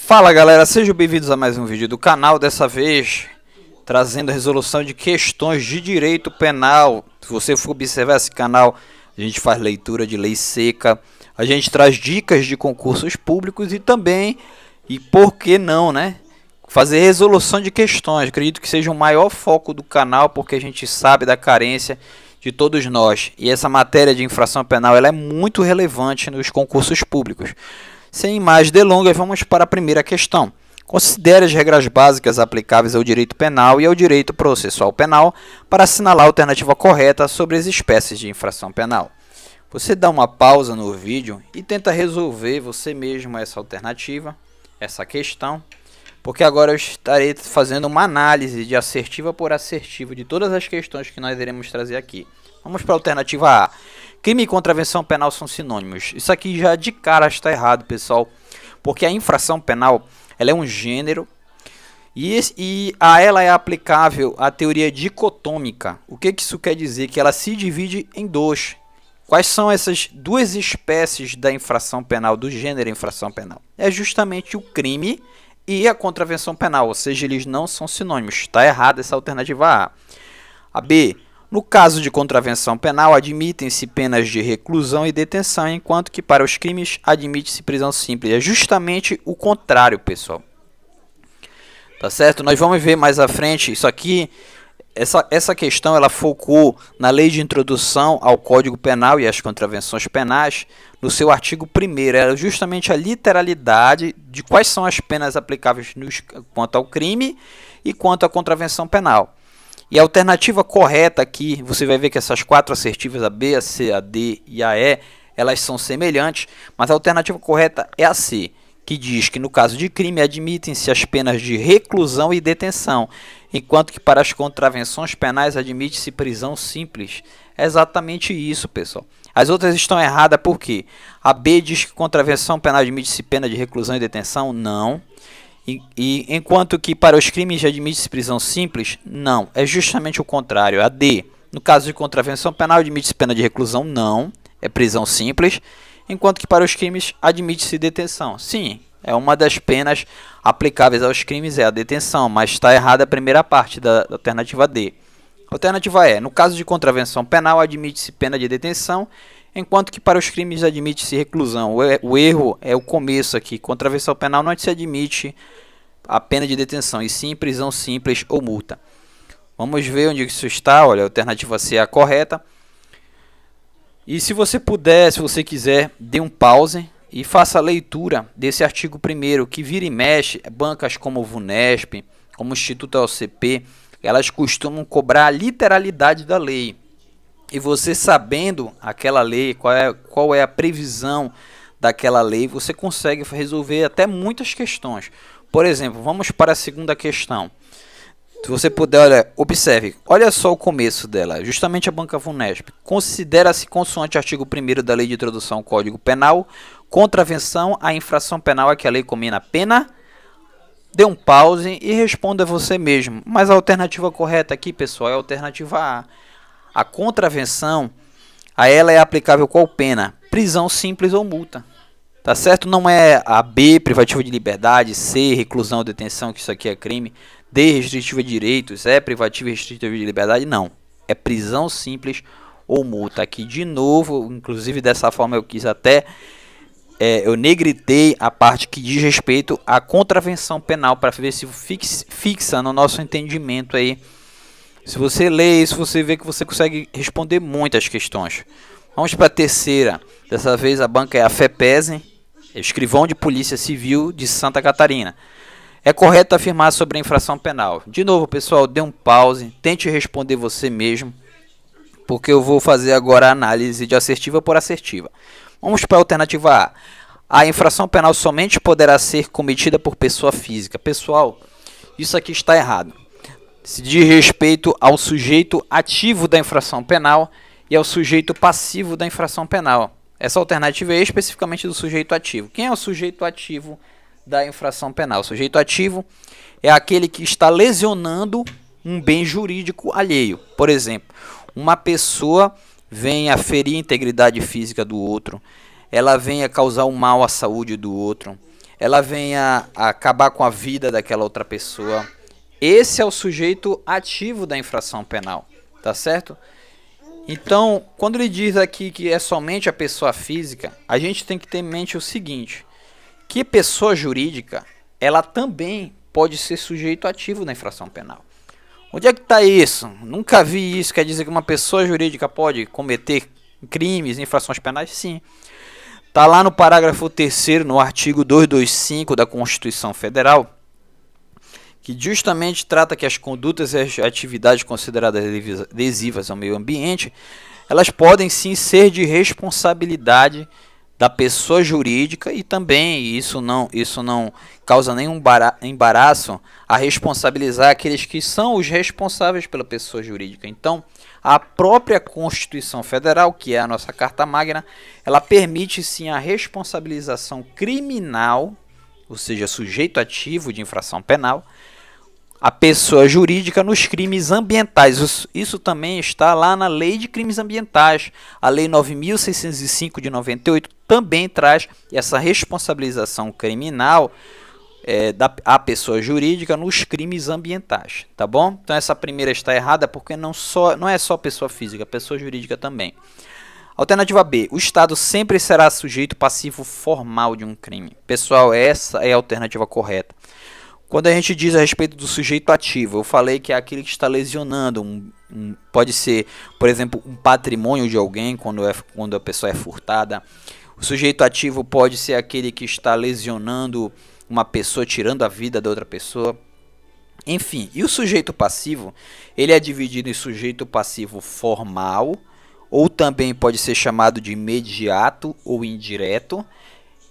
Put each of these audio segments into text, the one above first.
Fala galera, sejam bem-vindos a mais um vídeo do canal, dessa vez trazendo a resolução de questões de direito penal. Se você for observar esse canal, a gente faz leitura de lei seca, a gente traz dicas de concursos públicos e também, e por que não, né, fazer resolução de questões. Acredito que seja o maior foco do canal, porque a gente sabe da carência de todos nós. E essa matéria de infração penal ela é muito relevante nos concursos públicos. Sem mais delongas, vamos para a primeira questão. Considere as regras básicas aplicáveis ao direito penal e ao direito processual penal para assinalar a alternativa correta sobre as espécies de infração penal. Você dá uma pausa no vídeo e tenta resolver você mesmo essa alternativa, essa questão, porque agora eu estarei fazendo uma análise de assertiva por assertiva de todas as questões que nós iremos trazer aqui. Vamos para a alternativa A. Crime e contravenção penal são sinônimos. Isso aqui já de cara está errado, pessoal, porque a infração penal ela é um gênero e a ela é aplicável a teoria dicotômica. O que isso quer dizer? Que ela se divide em dois. Quais são essas duas espécies da infração penal, do gênero infração penal? É justamente o crime e a contravenção penal, ou seja, eles não são sinônimos. Está errada essa alternativa A. A B. No caso de contravenção penal, admitem-se penas de reclusão e detenção, enquanto que para os crimes admite-se prisão simples. É justamente o contrário, pessoal. Tá certo? Nós vamos ver mais à frente isso aqui. Essa questão ela focou na lei de introdução ao Código Penal e às contravenções penais, no seu artigo 1º. Era justamente a literalidade de quais são as penas aplicáveis quanto ao crime e quanto à contravenção penal. E a alternativa correta aqui, você vai ver que essas quatro assertivas, a B, a C, a D e a E, elas são semelhantes, mas a alternativa correta é a C, que diz que no caso de crime admitem-se as penas de reclusão e detenção, enquanto que para as contravenções penais admite-se prisão simples. É exatamente isso, pessoal. As outras estão erradas porque a B diz que contravenção penal admite-se pena de reclusão e detenção, não. Enquanto que para os crimes admite-se prisão simples, não. É justamente o contrário. A D, no caso de contravenção penal, admite-se pena de reclusão, não. É prisão simples. Enquanto que para os crimes admite-se detenção. Sim, é uma das penas aplicáveis aos crimes é a detenção, mas está errada a primeira parte da alternativa D. Alternativa E, no caso de contravenção penal, admite-se pena de detenção, enquanto que para os crimes admite-se reclusão. O erro é o começo aqui. Contravenção penal não se admite a pena de detenção, e sim prisão simples ou multa. Vamos ver onde isso está. Olha, a alternativa C é a correta. E se você puder, se você quiser, dê um pause e faça a leitura desse artigo 1º, que vira e mexe, bancas como o VUNESP, como o Instituto LCP, elas costumam cobrar a literalidade da lei. E você sabendo aquela lei, qual é a previsão daquela lei, você consegue resolver até muitas questões. Por exemplo, vamos para a segunda questão. Se você puder, olha, observe, olha só o começo dela, justamente a banca VUNESP. Considera-se consoante o artigo 1º da Lei de Introdução ao Código Penal, contravenção à infração penal a que a lei combina a pena. Dê um pause e responda você mesmo. Mas a alternativa correta aqui, pessoal, é a alternativa A. A contravenção, a ela é aplicável qual pena? Prisão simples ou multa. Tá certo? Não é a B, privativa de liberdade, C, reclusão ou detenção, que isso aqui é crime, D, restritiva de direitos, E, privativa e restritiva de liberdade, não. É prisão simples ou multa. Aqui de novo, inclusive dessa forma eu quis até, eu negritei a parte que diz respeito à contravenção penal, para ver se fixa no nosso entendimento aí. Se você lê isso, você vê que você consegue responder muitas questões. Vamos para a terceira. Dessa vez a banca é a FEPESE, Escrivão de Polícia Civil de Santa Catarina. É correto afirmar sobre a infração penal? De novo, pessoal, dê um pause, tente responder você mesmo, porque eu vou fazer agora a análise de assertiva por assertiva. Vamos para a alternativa A. A infração penal somente poderá ser cometida por pessoa física. Pessoal, isso aqui está errado. Se diz respeito ao sujeito ativo da infração penal e ao sujeito passivo da infração penal. Essa alternativa é especificamente do sujeito ativo. Quem é o sujeito ativo da infração penal? O sujeito ativo é aquele que está lesionando um bem jurídico alheio. Por exemplo, uma pessoa vem a ferir a integridade física do outro, ela vem a causar um mal à saúde do outro, ela venha a acabar com a vida daquela outra pessoa. Esse é o sujeito ativo da infração penal, tá certo? Então, quando ele diz aqui que é somente a pessoa física, a gente tem que ter em mente o seguinte, que pessoa jurídica, ela também pode ser sujeito ativo da infração penal. Onde é que está isso? Nunca vi isso. Quer dizer que uma pessoa jurídica pode cometer crimes, infrações penais? Sim. Está lá no parágrafo 3º, no artigo 225 da Constituição Federal, que justamente trata que as condutas e as atividades consideradas lesivas ao meio ambiente, elas podem sim ser de responsabilidade da pessoa jurídica e também isso não causa nenhum embaraço a responsabilizar aqueles que são os responsáveis pela pessoa jurídica. Então, a própria Constituição Federal, que é a nossa Carta Magna, ela permite sim a responsabilização criminal, ou seja, sujeito ativo de infração penal, a pessoa jurídica nos crimes ambientais. Isso também está lá na Lei de Crimes Ambientais. A Lei 9.605 de 98 também traz essa responsabilização criminal da pessoa jurídica nos crimes ambientais, tá bom? Então essa primeira está errada porque não é só pessoa física, pessoa jurídica também. Alternativa B, o Estado sempre será sujeito passivo formal de um crime. Pessoal, essa é a alternativa correta. Quando a gente diz a respeito do sujeito ativo, eu falei que é aquele que está lesionando, pode ser, por exemplo, um patrimônio de alguém quando a pessoa é furtada. O sujeito ativo pode ser aquele que está lesionando uma pessoa, tirando a vida da outra pessoa. Enfim, e o sujeito passivo, ele é dividido em sujeito passivo formal, ou também pode ser chamado de imediato ou indireto,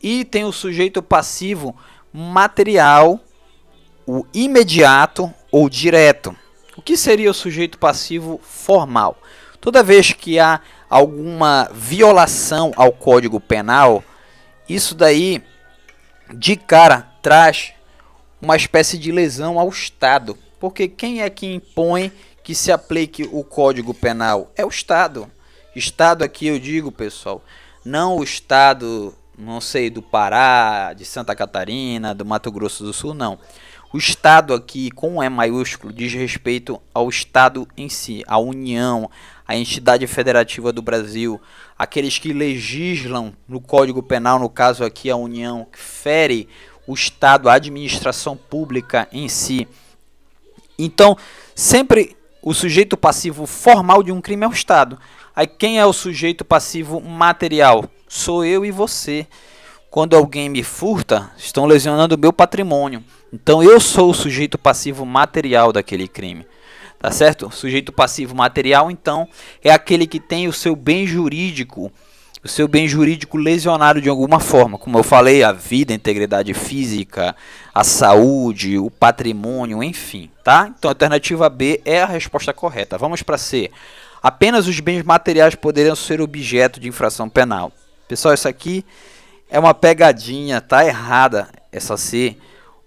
e tem o sujeito passivo material, o imediato ou direto. O que seria o sujeito passivo formal? Toda vez que há alguma violação ao Código Penal, isso daí de cara traz uma espécie de lesão ao Estado. Porque quem é que impõe que se aplique o Código Penal? É o Estado. Estado aqui eu digo, pessoal, não o Estado, não sei, do Pará, de Santa Catarina, do Mato Grosso do Sul, não. O Estado aqui, com E maiúsculo, diz respeito ao Estado em si, à União, à entidade federativa do Brasil, aqueles que legislam no Código Penal, no caso aqui a União, que fere o Estado, a administração pública em si. Então, sempre o sujeito passivo formal de um crime é o Estado. Aí quem é o sujeito passivo material? Sou eu e você. Quando alguém me furta, estão lesionando o meu patrimônio. Então eu sou o sujeito passivo material daquele crime. Tá certo? O sujeito passivo material, então, é aquele que tem o seu bem jurídico lesionado de alguma forma. Como eu falei, a vida, a integridade física, a saúde, o patrimônio, enfim. Tá? Então a alternativa B é a resposta correta. Vamos para C. Apenas os bens materiais poderiam ser objeto de infração penal. Pessoal, isso aqui é uma pegadinha, tá errada essa C.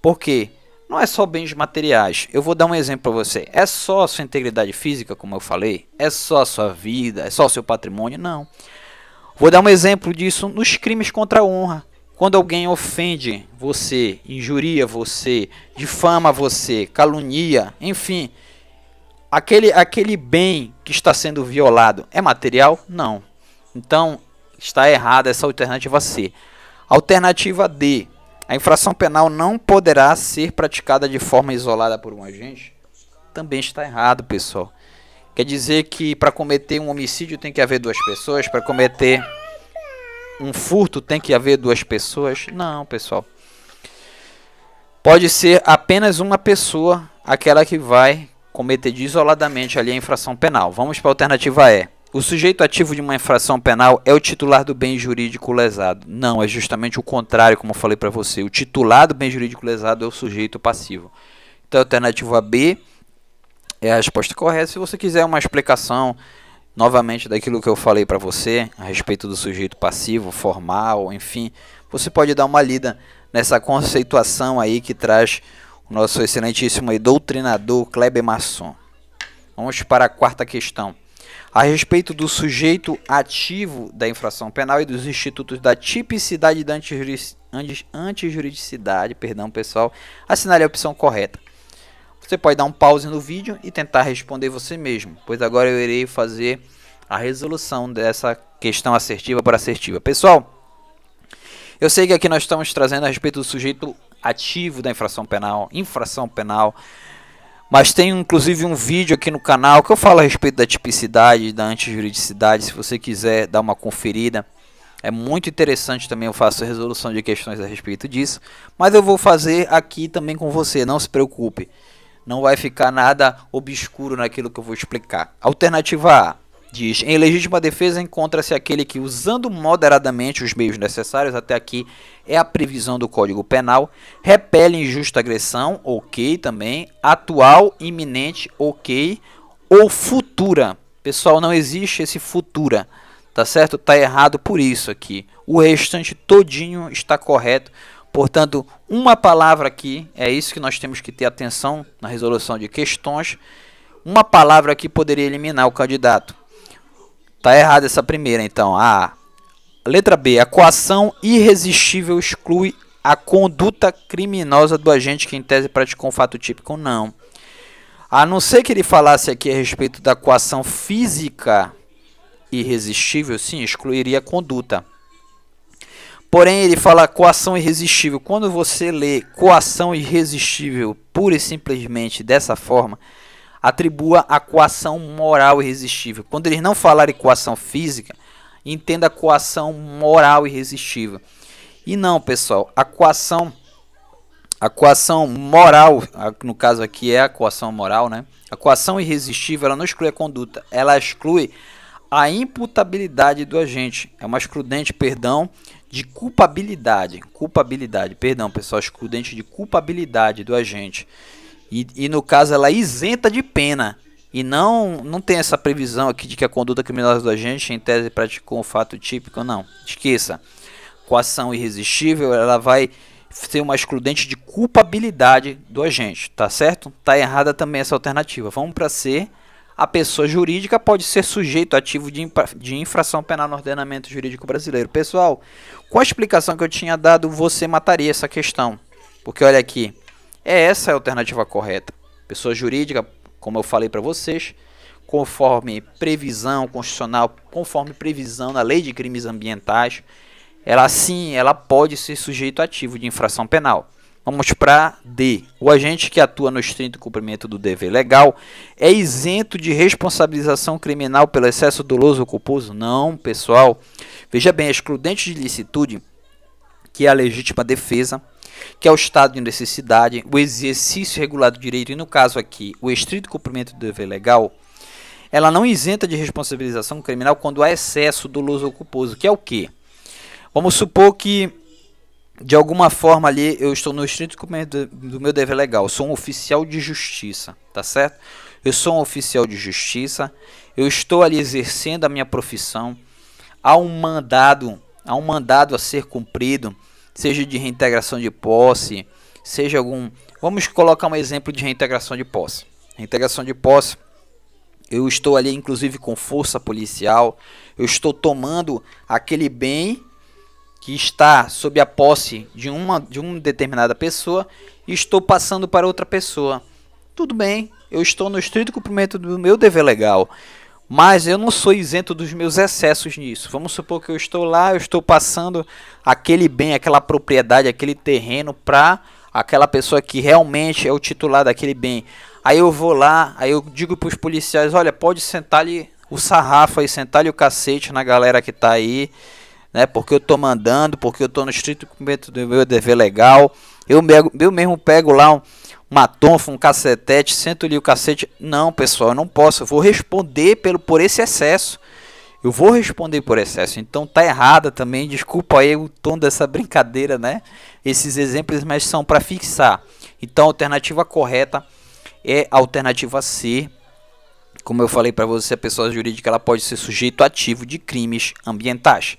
Por quê? Não é só bens materiais. Eu vou dar um exemplo para você. É só a sua integridade física, como eu falei? É só a sua vida? É só o seu patrimônio? Não. Vou dar um exemplo disso nos crimes contra a honra. Quando alguém ofende você, injuria você, difama você, calunia, enfim, aquele bem que está sendo violado é material? Não. Então, está errada essa alternativa C. Alternativa D. A infração penal não poderá ser praticada de forma isolada por um agente? Também está errado, pessoal. Quer dizer que para cometer um homicídio tem que haver duas pessoas? Para cometer um furto tem que haver duas pessoas? Não, pessoal. Pode ser apenas uma pessoa, aquela que vai cometer isoladamente ali a infração penal. Vamos para a alternativa E. O sujeito ativo de uma infração penal é o titular do bem jurídico lesado. Não, é justamente o contrário, como eu falei para você. O titular do bem jurídico lesado é o sujeito passivo. Então, a alternativa B é a resposta correta. Se você quiser uma explicação novamente daquilo que eu falei para você a respeito do sujeito passivo, formal, enfim, você pode dar uma lida nessa conceituação aí que traz o nosso excelentíssimo doutrinador Kleber Masson. Vamos para a quarta questão. a respeito do sujeito ativo da infração penal e dos institutos da tipicidade e da antijuridicidade, perdão pessoal, assinale a opção correta. Você pode dar um pause no vídeo e tentar responder você mesmo, pois agora eu irei fazer a resolução dessa questão assertiva por assertiva. Pessoal, eu sei que aqui nós estamos trazendo a respeito do sujeito ativo da infração penal, mas tem inclusive um vídeo aqui no canal que eu falo a respeito da tipicidade, da antijuridicidade, se você quiser dar uma conferida. É muito interessante também, eu faço resolução de questões a respeito disso, mas eu vou fazer aqui também com você, não se preocupe. Não vai ficar nada obscuro naquilo que eu vou explicar. Alternativa A diz: em legítima defesa encontra-se aquele que, usando moderadamente os meios necessários, até aqui é a previsão do Código Penal, repele injusta agressão, ok também, atual, iminente, ok, ou futura. Pessoal, não existe esse futura, tá certo? Tá errado por isso aqui. O restante todinho está correto. Portanto, uma palavra aqui, é isso que nós temos que ter atenção na resolução de questões. Uma palavra aqui poderia eliminar o candidato. Tá errado essa primeira, então. A letra B, a coação irresistível exclui a conduta criminosa do agente que em tese praticou um fato típico. Não. A não ser que ele falasse aqui a respeito da coação física irresistível, sim, excluiria a conduta. Porém, ele fala coação irresistível. Quando você lê coação irresistível pura e simplesmente dessa forma, atribua a coação moral irresistível. Quando eles não falarem coação física, entenda a coação moral irresistível. E não, pessoal, a coação moral, no caso aqui é a coação moral, né? A coação irresistível, ela não exclui a conduta, ela exclui a imputabilidade do agente. É uma excludente, perdão, de culpabilidade. Perdão, pessoal, excludente de culpabilidade do agente. E no caso ela é isenta de pena. E não tem essa previsão aqui de que a conduta criminosa do agente em tese praticou um fato típico, não. Esqueça. Coação irresistível, ela vai ser uma excludente de culpabilidade do agente, tá certo? Tá errada também essa alternativa. Vamos para C. A pessoa jurídica pode ser sujeito ativo de infração penal no ordenamento jurídico brasileiro. Pessoal, com a explicação que eu tinha dado, você mataria essa questão. Porque olha aqui, essa é a alternativa correta. Pessoa jurídica, como eu falei para vocês, conforme previsão constitucional, conforme previsão na Lei de Crimes Ambientais, ela sim, ela pode ser sujeito ativo de infração penal. Vamos para D. O agente que atua no estrito cumprimento do dever legal é isento de responsabilização criminal pelo excesso doloso ou culposo? Não, pessoal. Veja bem, a excludente de licitude, que é a legítima defesa, que é o estado de necessidade, o exercício regular do direito e, no caso aqui, o estrito cumprimento do dever legal, ela não isenta de responsabilização criminal quando há excesso doloso ou culposo, que é o quê? Vamos supor que, de alguma forma ali, eu estou no estrito cumprimento do meu dever legal, eu sou um oficial de justiça, tá certo? Eu sou um oficial de justiça, eu estou ali exercendo a minha profissão, há um mandado a ser cumprido, seja de reintegração de posse, seja algum... Vamos colocar um exemplo de reintegração de posse. Reintegração de posse, eu estou ali inclusive com força policial, eu estou tomando aquele bem que está sob a posse de uma determinada pessoa e estou passando para outra pessoa. Tudo bem, eu estou no estrito cumprimento do meu dever legal, mas eu não sou isento dos meus excessos nisso. Vamos supor que eu estou lá, eu estou passando aquele bem, aquela propriedade, aquele terreno para aquela pessoa que realmente é o titular daquele bem. Aí eu vou lá, aí eu digo para os policiais, olha, pode sentar ali o sarrafo aí, sentar ali o cacete na galera que está aí, né? Porque eu estou mandando, porque eu estou no estrito cumprimento do meu dever legal. Eu mesmo pego lá uma tonfa, um cacetete, sento ali o cacete. Não, pessoal, eu não posso. Eu vou responder por esse excesso. Eu vou responder por excesso. Então tá errada também. Desculpa aí o tom dessa brincadeira, né? Esses exemplos, mas são para fixar. Então a alternativa correta é a alternativa C. Como eu falei para você, a pessoa jurídica ela pode ser sujeito ativo de crimes ambientais.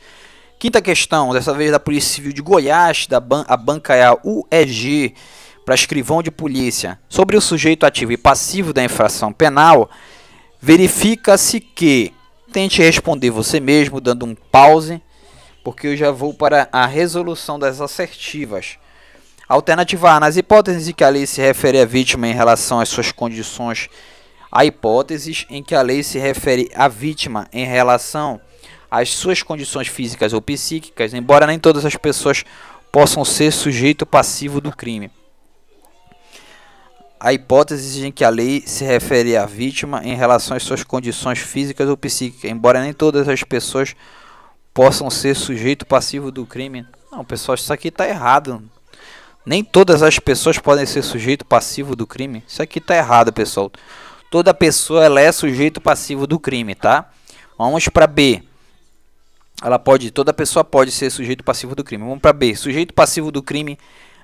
Quinta questão, dessa vez da Polícia Civil de Goiás, a banca é a UEG, para escrivão de polícia. Sobre o sujeito ativo e passivo da infração penal, Verifica-se que... Tente responder você mesmo, dando um pause, porque eu já vou para a resolução das assertivas. Alternativa A. Nas hipóteses em que a lei se refere à vítima em relação às suas condições, há hipóteses em que a lei se refere à vítima em relação às suas condições físicas ou psíquicas, embora nem todas as pessoas possam ser sujeito passivo do crime. Há hipóteses em que a lei se refere à vítima em relação às suas condições físicas ou psíquicas, embora nem todas as pessoas possam ser sujeito passivo do crime. Não, pessoal, isso aqui está errado. Nem todas as pessoas podem ser sujeito passivo do crime. Isso aqui está errado, pessoal. Toda pessoa ela é sujeito passivo do crime, tá? Vamos para B. Toda pessoa pode ser sujeito passivo do crime. Vamos para B. Sujeito passivo do crime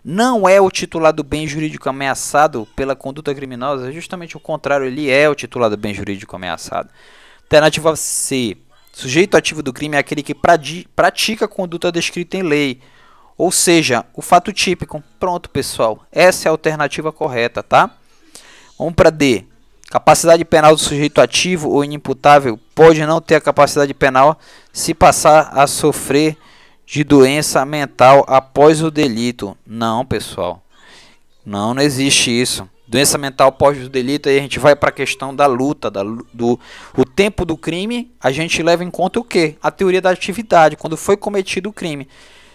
não é o titular do bem jurídico ameaçado pela conduta criminosa. É justamente o contrário, ele é o titular do bem jurídico ameaçado. Alternativa C. Sujeito ativo do crime é aquele que pratica a conduta descrita em lei. Ou seja, o fato típico. Pronto, pessoal. Essa é a alternativa correta, tá? Vamos para D. Capacidade penal do sujeito ativo ou inimputável pode não ter a capacidade penal se passar a sofrer de doença mental após o delito. Não, pessoal. Não existe isso. Doença mental após o delito, aí a gente vai para a questão da luta, o tempo do crime, a gente leva em conta o quê? A teoria da atividade, quando foi cometido o crime.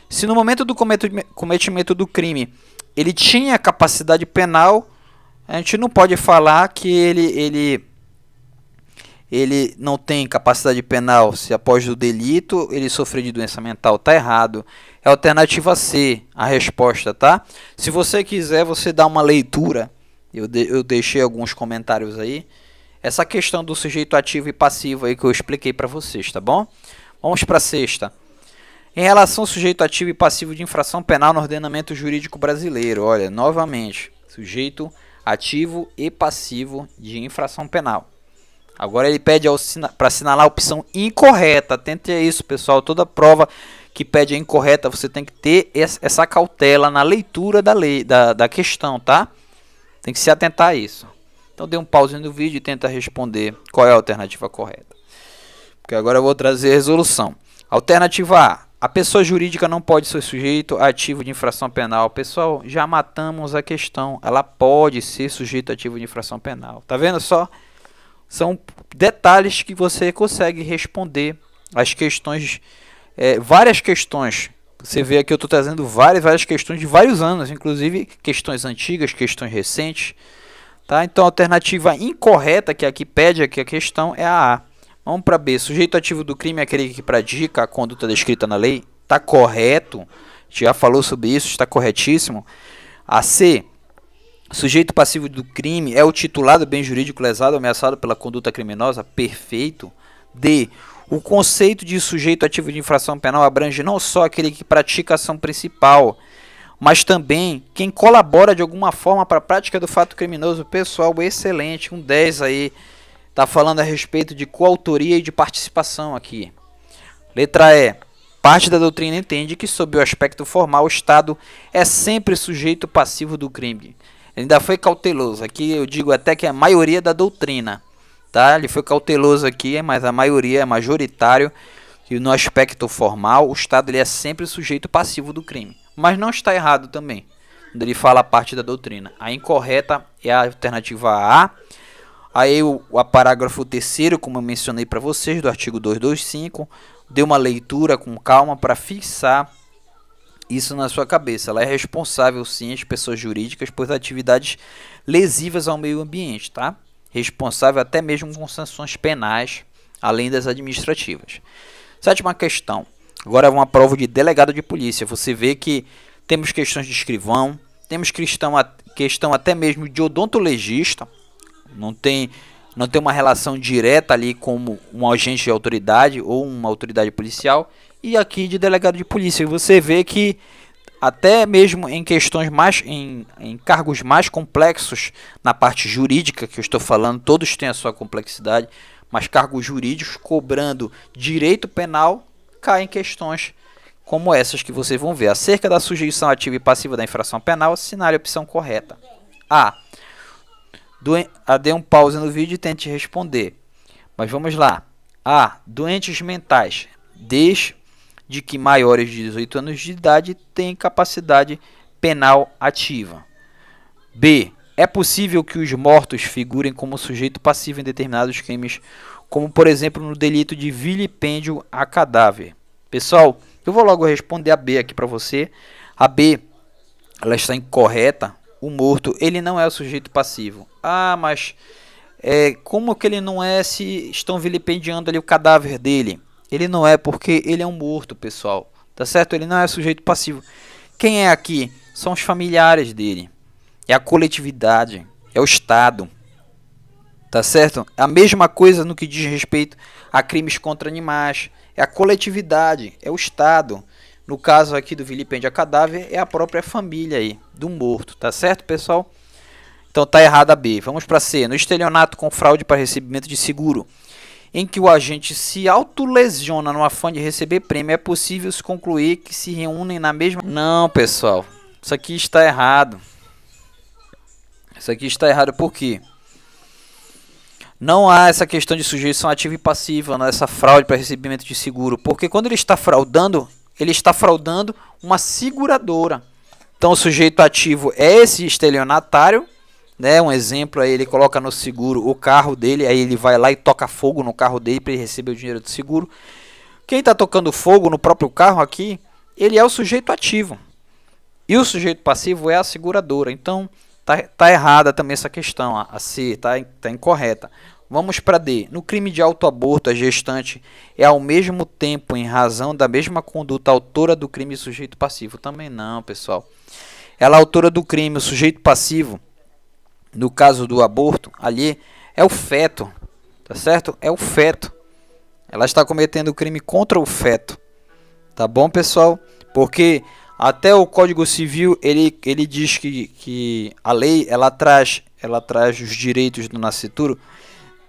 Se no momento do cometimento do crime ele tinha capacidade penal, a gente não pode falar que ele não tem capacidade penal se após o delito ele sofreu de doença mental. Tá errado. É a alternativa C, a resposta, tá? Se você quiser, você dá uma leitura. Eu deixei alguns comentários aí. Essa questão do sujeito ativo e passivo aí que eu expliquei para vocês, tá bom? Vamos para a sexta. Em relação ao sujeito ativo e passivo de infração penal no ordenamento jurídico brasileiro. Olha, novamente, sujeito ativo e passivo de infração penal. Agora ele pede para assinalar a opção incorreta. Atente a isso, pessoal. Toda prova que pede a incorreta, você tem que ter essa cautela na leitura da questão, tá? Tem que se atentar a isso. Então dê um pause no vídeo e tenta responder qual é a alternativa correta. Porque agora eu vou trazer a resolução. Alternativa A. A pessoa jurídica não pode ser sujeito ativo de infração penal. Pessoal, já matamos a questão. Ela pode ser sujeito ativo de infração penal. Tá vendo só? São detalhes que você consegue responder as questões, várias questões. Você vê aqui eu estou trazendo várias questões de vários anos, inclusive questões antigas, questões recentes. Tá? Então a alternativa incorreta que aqui pede aqui a questão é a A. Vamos para B. Sujeito ativo do crime é aquele que pratica a conduta descrita na lei. Está correto. A gente já falou sobre isso, está corretíssimo. A C. Sujeito passivo do crime é o titular do bem jurídico lesado ou ameaçado pela conduta criminosa. Perfeito. D. O conceito de sujeito ativo de infração penal abrange não só aquele que pratica a ação principal, mas também quem colabora de alguma forma para a prática do fato criminoso. Pessoal, excelente. Um 10 aí. Está falando a respeito de coautoria e de participação aqui. Letra E. Parte da doutrina entende que, sob o aspecto formal, o Estado é sempre sujeito passivo do crime. Ele ainda foi cauteloso. Aqui eu digo até que é a maioria da doutrina. Tá? Ele foi cauteloso aqui, mas a maioria é majoritário. Que no aspecto formal, o Estado ele é sempre sujeito passivo do crime. Mas não está errado também, quando ele fala a parte da doutrina. A incorreta é a alternativa A. Aí o parágrafo 3º, como eu mencionei para vocês, do artigo 225, dê uma leitura com calma para fixar isso na sua cabeça. Ela é responsável, sim, as pessoas jurídicas por atividades lesivas ao meio ambiente, tá? Responsável até mesmo com sanções penais, além das administrativas. Sétima questão. Agora é uma prova de delegado de polícia. Você vê que temos questões de escrivão, temos questão até mesmo de odontologista. Não tem uma relação direta ali com um agente de autoridade ou uma autoridade policial. E aqui de delegado de polícia. Você vê que até mesmo em questões em cargos mais complexos, na parte jurídica que eu estou falando, todos têm a sua complexidade, mas cargos jurídicos cobrando direito penal, caem questões como essas que vocês vão ver. Acerca da sujeição ativa e passiva da infração penal, assinale a opção correta. A. Dê um pause no vídeo e tente responder. Mas vamos lá. A. Doentes mentais, desde que maiores de 18 anos de idade têm capacidade penal ativa. B. É possível que os mortos figurem como sujeito passivo em determinados crimes, como por exemplo no delito de vilipêndio a cadáver. Pessoal, eu vou logo responder a B aqui para você. A B, ela está incorreta. O morto, ele não é o sujeito passivo. Ah, mas como que ele não é se estão vilipendiando ali o cadáver dele? Ele não é porque ele é um morto, pessoal. Tá certo? Ele não é sujeito passivo. Quem é aqui? São os familiares dele. É a coletividade. É o Estado. Tá certo? A mesma coisa no que diz respeito a crimes contra animais. É a coletividade. É o Estado. No caso aqui do vilipêndio a cadáver, é a própria família aí, do morto. Tá certo, pessoal? Então tá errada a B. Vamos para C. No estelionato com fraude para recebimento de seguro, em que o agente se autolesiona no afã de receber prêmio, é possível se concluir que se reúnem na mesma... Não, pessoal. Isso aqui está errado. Isso aqui está errado por quê? Não há essa questão de sujeição ativa e passiva nessa fraude para recebimento de seguro. Porque quando ele está fraudando uma seguradora. Então o sujeito ativo é esse estelionatário, né? Um exemplo aí, ele coloca no seguro o carro dele, aí ele vai lá e toca fogo no carro dele para ele receber o dinheiro do seguro. Quem está tocando fogo no próprio carro aqui, ele é o sujeito ativo. E o sujeito passivo é a seguradora. Então tá errada também essa questão, a C tá incorreta. Vamos para D. No crime de autoaborto, a gestante é ao mesmo tempo, em razão da mesma conduta, autora do crime e sujeito passivo. Também não, pessoal. Ela é autora do crime, o sujeito passivo, no caso do aborto, ali é o feto. Tá certo? É o feto. Ela está cometendo o crime contra o feto. Tá bom, pessoal? Porque até o Código Civil, ele diz que a lei, ela traz os direitos do nascituro.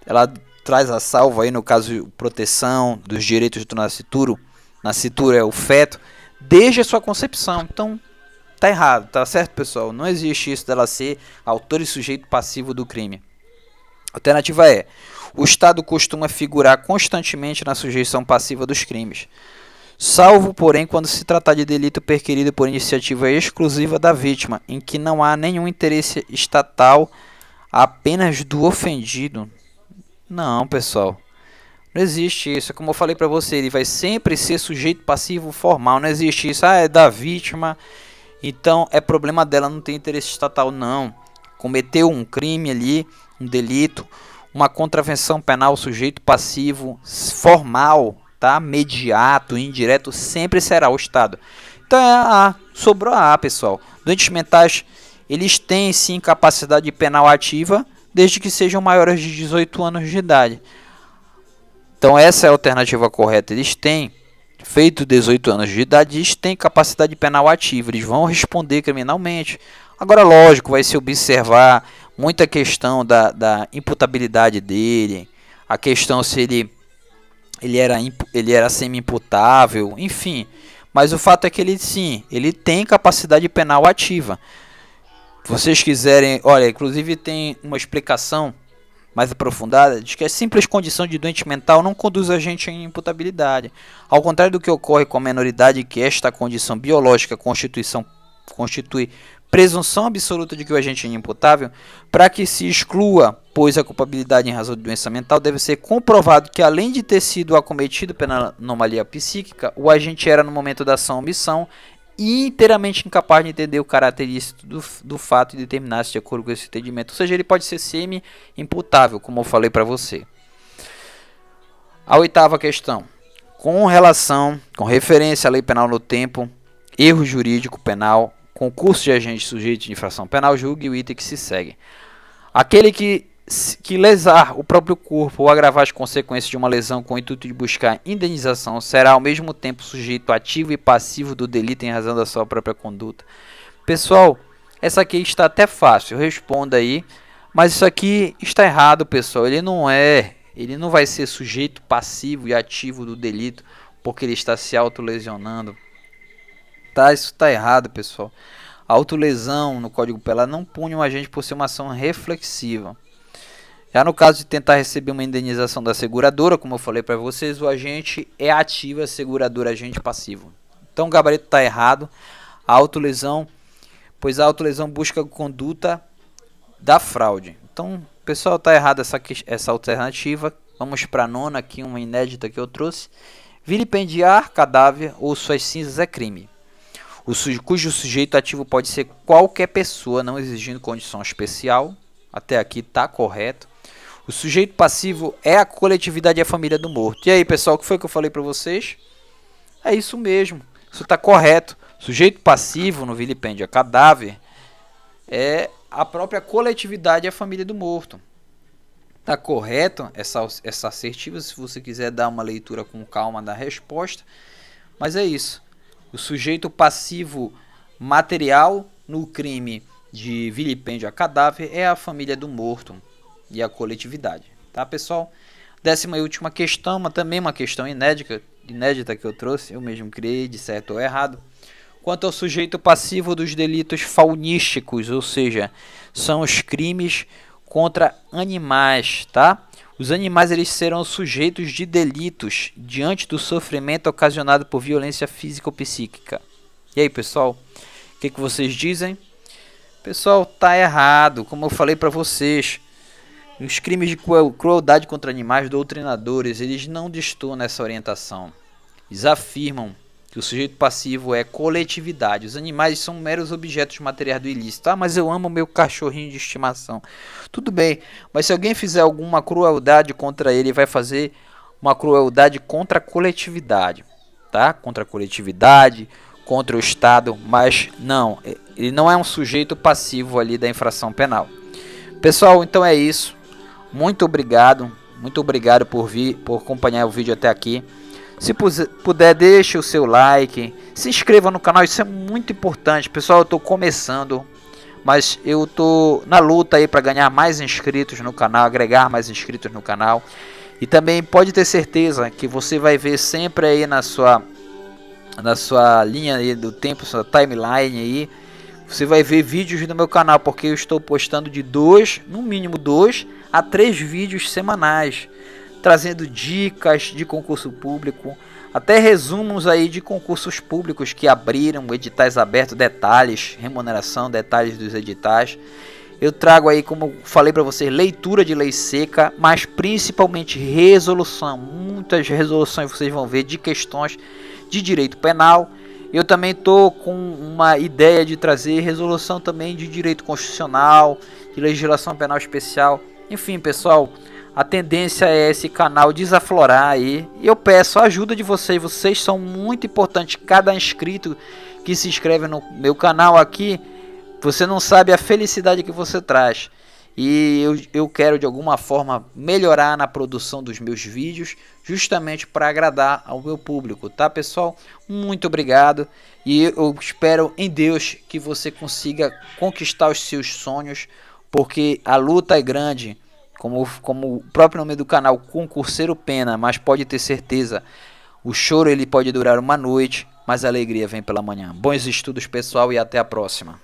Ela traz a salva aí, no caso, proteção dos direitos do nascituro. Nascituro é o feto, desde a sua concepção. Então, tá errado, tá certo, pessoal? Não existe isso dela ser autor e sujeito passivo do crime. A alternativa é: o Estado costuma figurar constantemente na sujeição passiva dos crimes, salvo, porém, quando se tratar de delito perquirido por iniciativa exclusiva da vítima, em que não há nenhum interesse estatal, apenas do ofendido. Não, pessoal, não existe isso. Como eu falei para você, ele vai sempre ser sujeito passivo formal. Não existe isso. Ah, é da vítima, então é problema dela, não tem interesse estatal. Não. Cometeu um crime ali, um delito, uma contravenção penal, sujeito passivo formal, tá? Mediato, indireto, sempre será o Estado. Então é a A. Sobrou a A, pessoal. Doentes mentais, eles têm sim capacidade penal ativa, desde que sejam maiores de 18 anos de idade. Então essa é a alternativa correta. Eles têm feito 18 anos de idade, eles têm capacidade penal ativa, eles vão responder criminalmente. Agora, lógico, vai se observar muita questão da imputabilidade dele, a questão se ele era semi-imputável, enfim. Mas o fato é que ele tem capacidade penal ativa. Vocês quiserem, olha, inclusive tem uma explicação mais aprofundada de que a simples condição de doente mental não conduz a gente à imputabilidade. Ao contrário do que ocorre com a menoridade, que esta condição biológica constitui presunção absoluta de que o agente é inimputável, para que se exclua, pois, a culpabilidade em razão de doença mental, deve ser comprovado que, além de ter sido acometido pela anomalia psíquica, o agente era, no momento da ação ou omissão, inteiramente incapaz de entender o caráter ilícito do fato e determinar-se de acordo com esse entendimento. Ou seja, ele pode ser semi-imputável, como eu falei para você. A oitava questão. Com referência à lei penal no tempo, erro jurídico penal, concurso de agente sujeito de infração penal, julgue o item que se segue. Aquele que lesar o próprio corpo ou agravar as consequências de uma lesão com o intuito de buscar indenização será ao mesmo tempo sujeito ativo e passivo do delito em razão da sua própria conduta. Pessoal, essa aqui está até fácil, responda aí, mas isso aqui está errado, pessoal. Ele não vai ser sujeito passivo e ativo do delito porque ele está se autolesionando. Tá, isso está errado, pessoal. A autolesão no Código Penal não pune um agente por ser uma ação reflexiva. Já no caso de tentar receber uma indenização da seguradora, como eu falei para vocês, o agente é ativo, a seguradora é agente passivo. Então o gabarito está errado. A autolesão, pois a autolesão busca a conduta da fraude. Então, pessoal, está errado essa alternativa. Vamos para a nona aqui, uma inédita que eu trouxe. Vilipendiar cadáver ou suas cinzas é crime, cujo sujeito ativo pode ser qualquer pessoa, não exigindo condição especial. Até aqui está correto. O sujeito passivo é a coletividade e a família do morto. E aí, pessoal, o que foi que eu falei para vocês? É isso mesmo, isso está correto. Sujeito passivo no vilipêndio a cadáver é a própria coletividade e a família do morto. Está correto essa assertiva, se você quiser dar uma leitura com calma da resposta. Mas é isso. O sujeito passivo material no crime de vilipêndio a cadáver é a família do morto e a coletividade. Tá, pessoal? 10ª e última questão, mas também uma questão inédita que eu trouxe. Eu mesmo criei, de certo ou errado. Quanto ao sujeito passivo dos delitos faunísticos, ou seja, são os crimes contra animais, tá? Os animais eles serão sujeitos de delitos diante do sofrimento ocasionado por violência física ou psíquica. E aí, pessoal, o que vocês dizem? Pessoal, tá errado, como eu falei para vocês. Os crimes de crueldade contra animais, doutrinadores, eles não destoam nessa orientação. Eles afirmam que o sujeito passivo é coletividade. Os animais são meros objetos materiais do ilícito. Ah, mas eu amo meu cachorrinho de estimação. Tudo bem, mas se alguém fizer alguma crueldade contra ele, vai fazer uma crueldade contra a coletividade, tá? Contra a coletividade, contra o Estado, mas não, ele não é um sujeito passivo ali da infração penal. Pessoal, então é isso. Muito obrigado por acompanhar o vídeo até aqui. Se puder, deixe o seu like, se inscreva no canal, isso é muito importante. Pessoal, eu estou começando, mas eu estou na luta aí para ganhar mais inscritos no canal, agregar mais inscritos no canal. E também pode ter certeza que você vai ver sempre aí na sua linha aí do tempo, sua timeline aí, você vai ver vídeos no meu canal, porque eu estou postando de no mínimo 2 a 3 vídeos semanais, trazendo dicas de concurso público, até resumos aí de concursos públicos que abriram, editais abertos, detalhes, remuneração, detalhes dos editais. Eu trago aí, como falei para vocês, leitura de lei seca, mas principalmente resolução. Muitas resoluções vocês vão ver de questões de direito penal. Eu também estou com uma ideia de trazer resolução também de direito constitucional, de legislação penal especial. Enfim, pessoal, a tendência é esse canal desaflorar aí. E eu peço a ajuda de vocês. Vocês são muito importantes. Cada inscrito que se inscreve no meu canal aqui, você não sabe a felicidade que você traz. E eu quero de alguma forma melhorar na produção dos meus vídeos, justamente para agradar ao meu público, tá, pessoal? Muito obrigado e eu espero em Deus que você consiga conquistar os seus sonhos, porque a luta é grande, como o próprio nome do canal, Concurseiro Pena, mas pode ter certeza, o choro ele pode durar uma noite, mas a alegria vem pela manhã. Bons estudos, pessoal, e até a próxima.